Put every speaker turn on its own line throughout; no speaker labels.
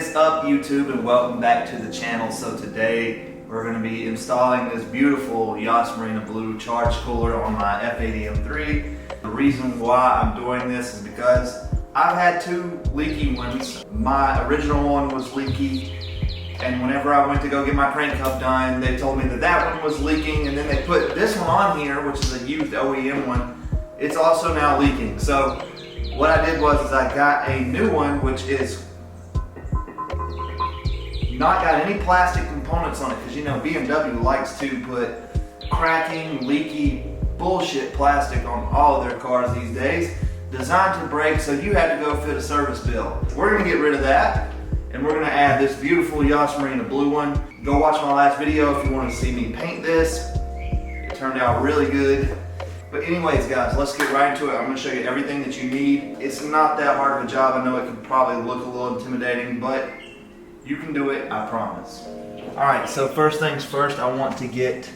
is up, YouTube, and welcome back to the channel. So today we're going to be installing this beautiful Yas Marina Blue charge cooler on my F80 M3. The reason why I'm doing this is because I've had two leaky ones. My original one was leaky, and whenever I went to go get my crank hub done, they told me that that one was leaking, and then they put this one on here, which is a used OEM one. It's also now leaking. So what I did was I got a new one, which is not got any plastic components on it, because you know BMW likes to put cracking, leaky bullshit plastic on all of their cars these days, designed to break, so you had to go fit a service bill. We're gonna get rid of that, and we're gonna add this beautiful Yas Marina Blue one. Go watch my last video if you want to see me paint this. It turned out really good. But anyways, guys, let's get right into it. I'm gonna show you everything that you need. It's not that hard of a job. I know it can probably look a little intimidating, but you can do it, I promise. All right, so first things first, I want to get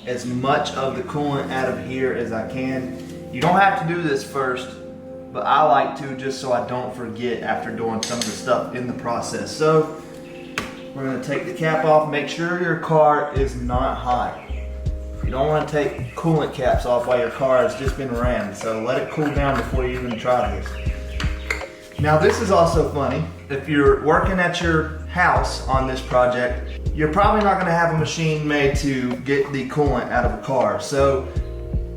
as much of the coolant out of here as I can. You don't have to do this first, but I like to, just so I don't forget after doing some of the stuff in the process. So we're gonna take the cap off. Make sure your car is not hot. You don't want to take coolant caps off while your car has just been rammed, so let it cool down before you even try this. Now this is also funny. If you're working at your house on this project, you're probably not going to have a machine made to get the coolant out of a car. So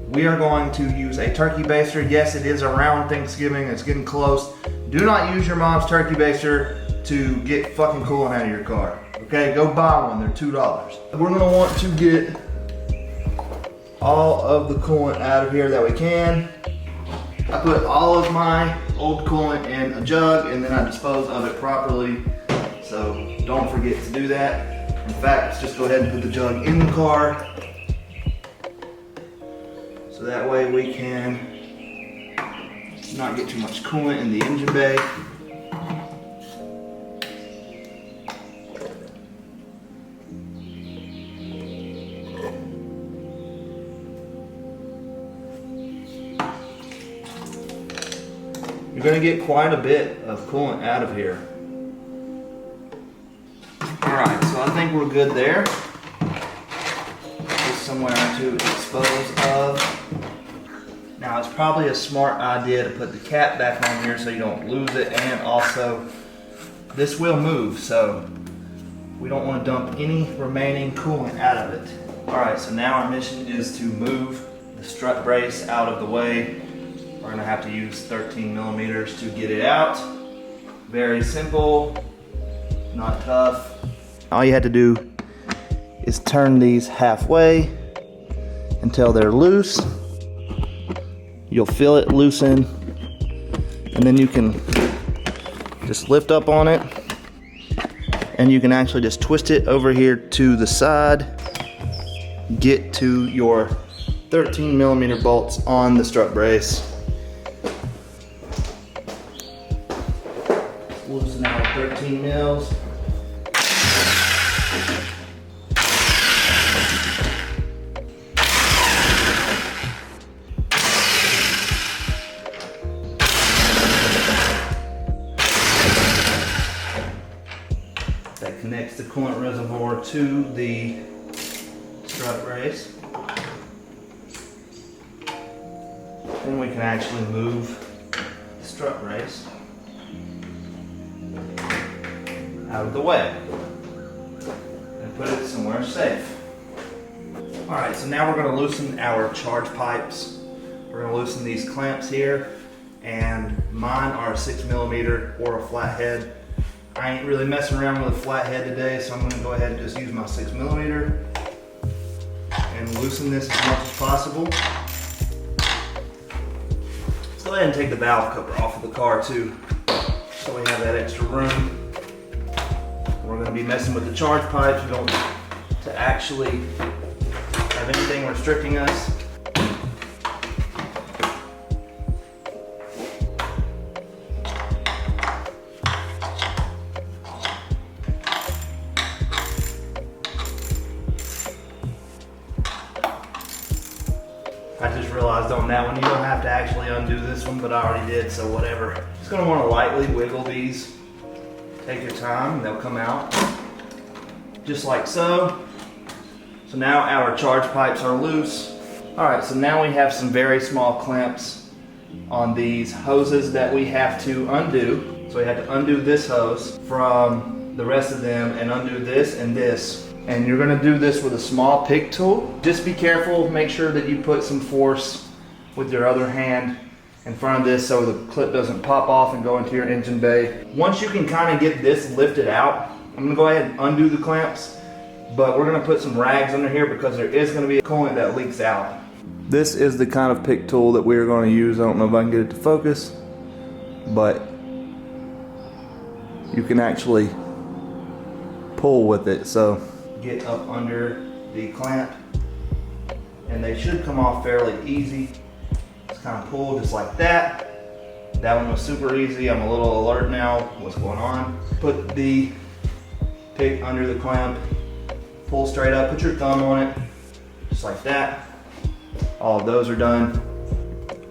we are going to use a turkey baster. Yes, it is around Thanksgiving, it's getting close. Do not use your mom's turkey baster to get fucking coolant out of your car. Okay, go buy one, they're $2. We're going to want to get all of the coolant out of here that we can. I put all of my old coolant in a jug and then I dispose of it properly. So don't forget to do that. In fact, let's just go ahead and put the jug in the car. So that way we can not get too much coolant in the engine bay. You're going to get quite a bit of coolant out of here. Alright, so I think we're good there. Just somewhere to dispose of. Now it's probably a smart idea to put the cap back on here so you don't lose it, and also this will move, so we don't want to dump any remaining coolant out of it. Alright, so now our mission is to move the strut brace out of the way. We're gonna have to use 13 millimeters to get it out. Very simple, not tough. All you had to do is turn these halfway until they're loose. You'll feel it loosen, and then you can just lift up on it, and you can actually just twist it over here to the side, get to your 13 millimeter bolts on the strut brace. Loosen out 13 mils. That connects the coolant reservoir to the strut brace. Then we can actually move the strut brace out of the way and put it somewhere safe. Alright, so now we're going to loosen our charge pipes. We're going to loosen these clamps here, and mine are a 6 millimeter or a flathead. I ain't really messing around with a flathead today, so I'm going to go ahead and just use my 6 millimeter and loosen this as much as possible. Let's go ahead and take the valve cover off of the car too, so we have that extra room. We're going to be messing with the charge pipes. We don't want to actually have anything restricting us. I just realized on that one, you don't have to actually undo this one, but I already did, so whatever. Just gonna wanna lightly wiggle these Take your time, they'll come out just like so. So now our charge pipes are loose. All right, so now we have some very small clamps on these hoses that we have to undo. So we have to undo this hose from the rest of them and undo this and this. And you're gonna do this with a small pick tool. Just be careful, make sure that you put some force with your other hand in front of this so the clip doesn't pop off and go into your engine bay. Once you can kind of get this lifted out, I'm gonna go ahead and undo the clamps, but we're gonna put some rags under here because there is gonna be a coolant that leaks out. This is the kind of pick tool that we're gonna use. I don't know if I can get it to focus, but you can actually pull with it. So get up under the clamp and they should come off fairly easy. Just kind of pull just like that. That one was super easy. I'm a little alert now what's going on. Put the pick under the clamp, pull straight up, put your thumb on it, just like that. All of those are done.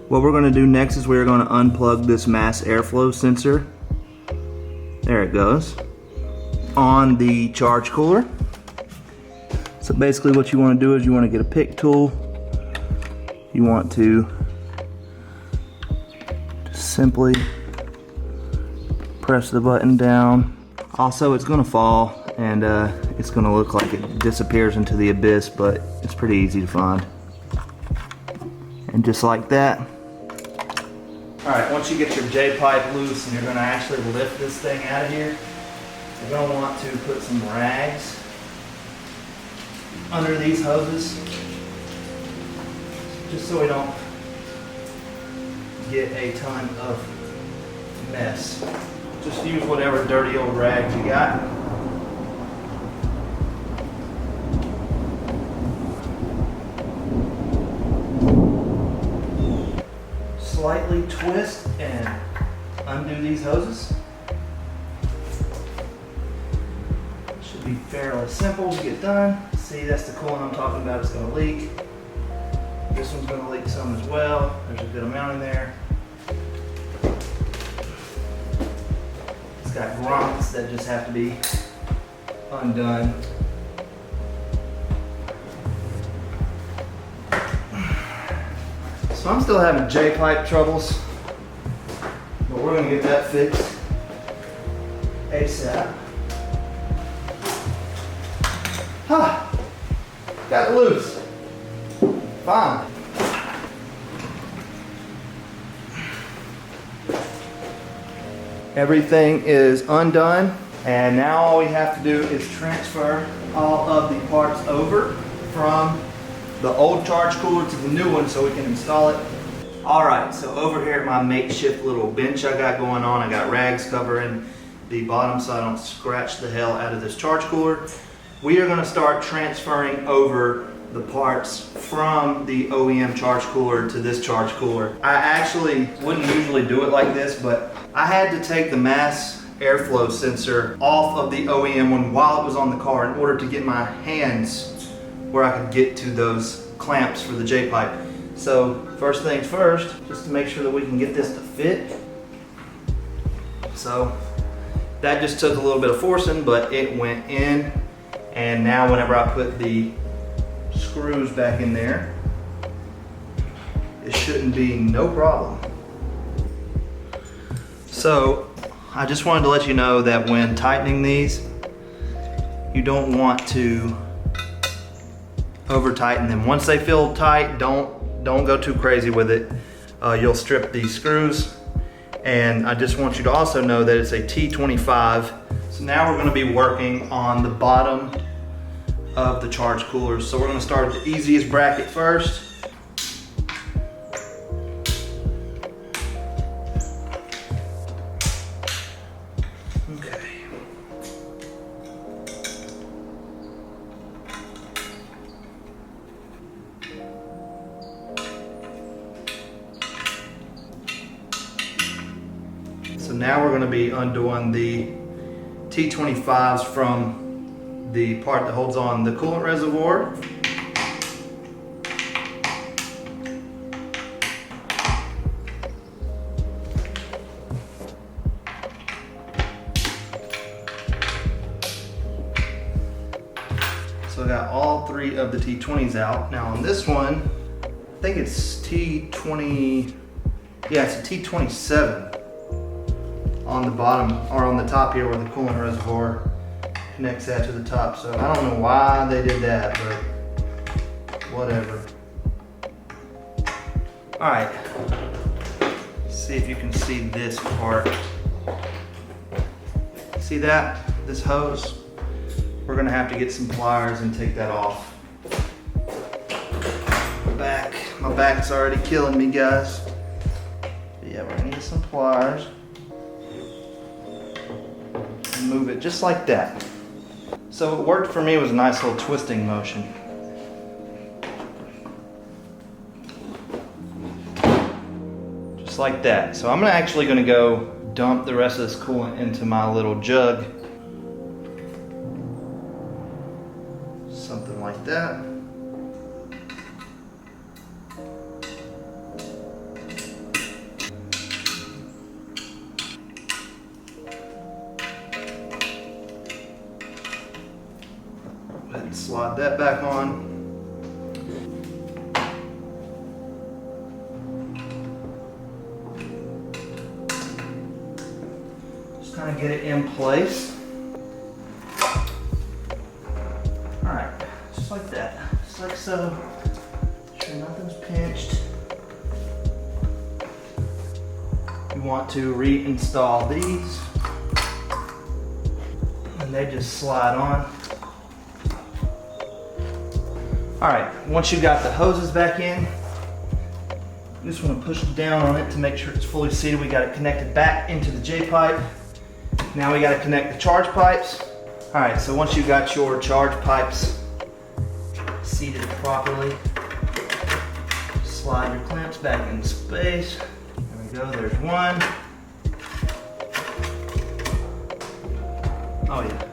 What we're gonna do next is we're gonna unplug this mass airflow sensor. There it goes. On the charge cooler. So basically what you wanna do is you wanna get a pick tool. You want to just simply press the button down. Also, it's gonna fall and it's gonna look like it disappears into the abyss, but it's pretty easy to find. And just like that. All right, once you get your J-pipe loose and you're gonna actually lift this thing out of here, you're gonna want to put some rags under these hoses, just so we don't get a ton of mess. Just use whatever dirty old rags you got. Slightly twist and undo these hoses. Should be fairly simple to get done. See, that's the coolant I'm talking about. It's going to leak. This one's going to leak some as well. There's a good amount in there. It's got grommets that just have to be undone. So I'm still having J-pipe troubles, but we're gonna get that fixed ASAP. Got it loose. Fine. Everything is undone, and now all we have to do is transfer all of the parts over from the old charge cooler to the new one so we can install it. All right, so over here at my makeshift little bench I got going on, I got rags covering the bottom so I don't scratch the hell out of this charge cooler. We are gonna start transferring over the parts from the OEM charge cooler to this charge cooler. I actually wouldn't usually do it like this, but I had to take the mass airflow sensor off of the OEM one while it was on the car in order to get my hands where I could get to those clamps for the J-pipe. So first things first, just to make sure that we can get this to fit. So that just took a little bit of forcing, but it went in. And now whenever I put the screws back in there, it shouldn't be no problem. So I just wanted to let you know that when tightening these, you don't want to over tighten them. Once they feel tight, don't go too crazy with it. You'll strip these screws. And I just want you to also know that it's a T25. So now we're gonna be working on the bottom of the charge cooler. So we're gonna start at the easiest bracket first. So now we're going to be undoing the T25s from the part that holds on the coolant reservoir.
got all 3 of the T20s out. Now on this one, I think it's T20, yeah, it's a T27 on the bottom, or on the top here where the coolant reservoir connects that to the top. So I don't know why they did that, but whatever. All right, see if you can see this part. See that, this hose? We're gonna have to get some pliers and take that off. My back's already killing me, guys. But yeah, we're gonna need some pliers. And move it just like that. So what worked for me was a nice little twisting motion. Just like that. So I'm actually gonna go dump the rest of this coolant into my little jug. Something like that. Go ahead and slide that back on. Just kind of get it in place. Alright, just like that. Just like so. Make sure nothing's pinched. You want to reinstall these. And they just slide on. Alright, once you got the hoses back in, you just want to push down on it to make sure it's fully seated. We got it connected back into the J-pipe. Now we got to connect the charge pipes. Alright, so once you got your charge pipes seated properly, slide your clamps back in space. There we go, there's one. Oh yeah.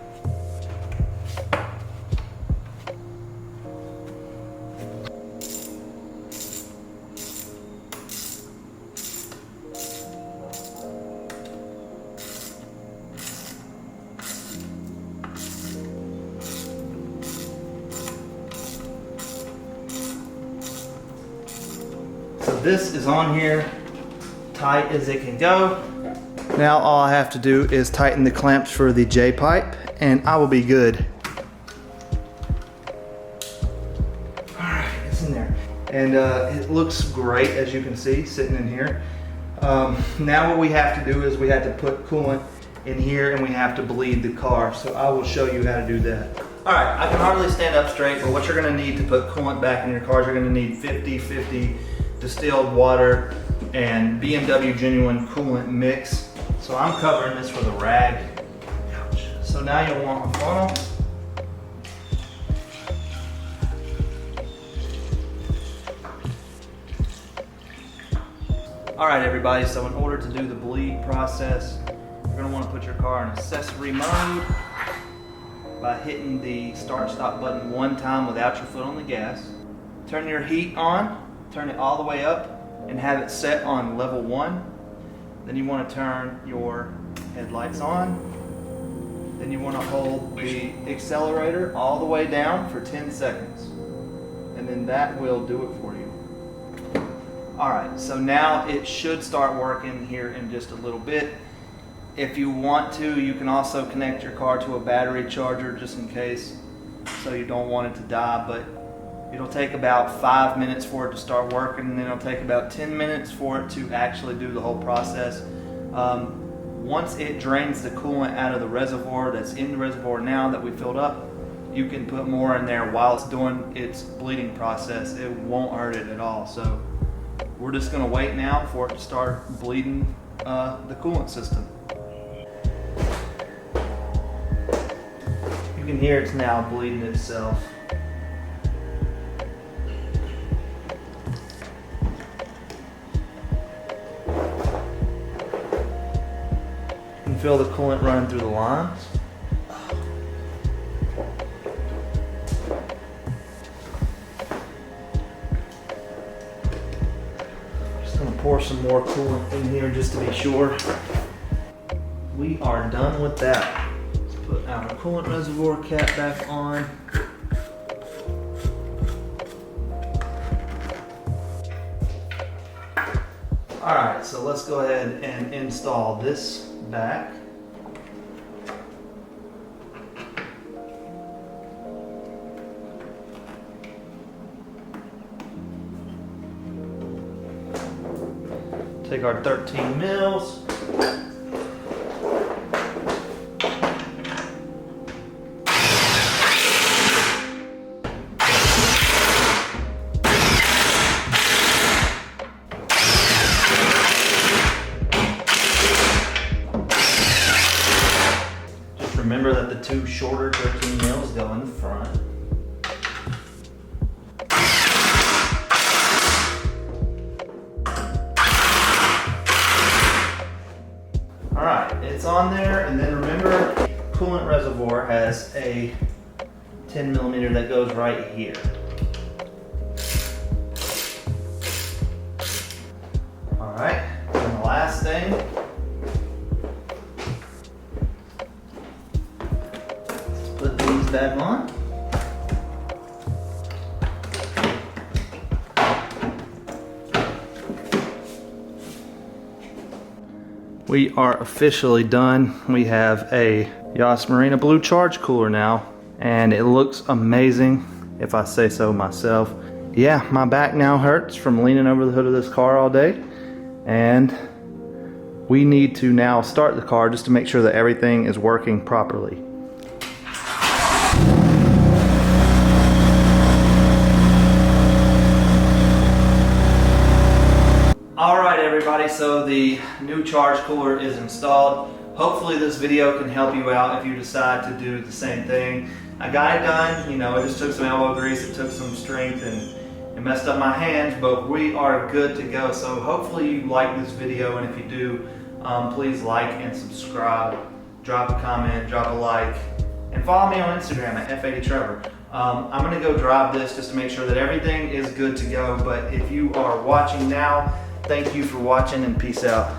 So this is on here, tight as it can go. Now all I have to do is tighten the clamps for the J-pipe and I will be good. All right, it's in there. And it looks great, as you can see, sitting in here. Now what we have to do is we have to put coolant in here and we have to bleed the car. So I will show you how to do that. All right, I can hardly stand up straight, but what you're gonna need to put coolant back in your cars, you're gonna need 50-50 distilled water and BMW genuine coolant mix. So I'm covering this with a rag. Ouch. So now you'll want a funnel. All right, everybody, so in order to do the bleed process, you're gonna wanna put your car in accessory mode by hitting the start stop button one time without your foot on the gas. Turn your heat on, turn it all the way up and have it set on level 1. Then you want to turn your headlights on. Then you want to hold the accelerator all the way down for 10 seconds. And then that will do it for you. Alright, so now it should start working here in just a little bit. If you want to, you can also connect your car to a battery charger just in case, so you don't want it to die, but it'll take about 5 minutes for it to start working, and then it'll take about 10 minutes for it to actually do the whole process. Once it drains the coolant out of the reservoir that's in the reservoir now that we filled up, you can put more in there while it's doing its bleeding process. It won't hurt it at all. So we're just gonna wait now for it to start bleeding the coolant system. You can hear it's now bleeding itself. You can feel the coolant running through the lines. Just gonna pour some more coolant in here just to be sure. We are done with that. Let's put our coolant reservoir cap back on. All right, so let's go ahead and install this back. Take our 13 mils. Just remember that the two shorter 13 mils go in the front. It's on there, and then remember, coolant reservoir has a 10 millimeter that goes right here. All right, and the last thing, let's put these back on. We are officially done. We have a Yas Marina Blue Charge Cooler now, and it looks amazing, if I say so myself. Yeah, my back now hurts from leaning over the hood of this car all day, and we need to now start the car just to make sure that everything is working properly. Alright everybody, so the new charge cooler is installed. Hopefully this video can help you out if you decide to do the same thing. I got it done, you know, it just took some elbow grease, it took some strength, and it messed up my hands, but we are good to go. So hopefully you like this video, and if you do, please like and subscribe, drop a comment, drop a like, and follow me on Instagram at F80 Trevor. I'm going to go drive this just to make sure that everything is good to go, but if you are watching now, thank you for watching, and peace out.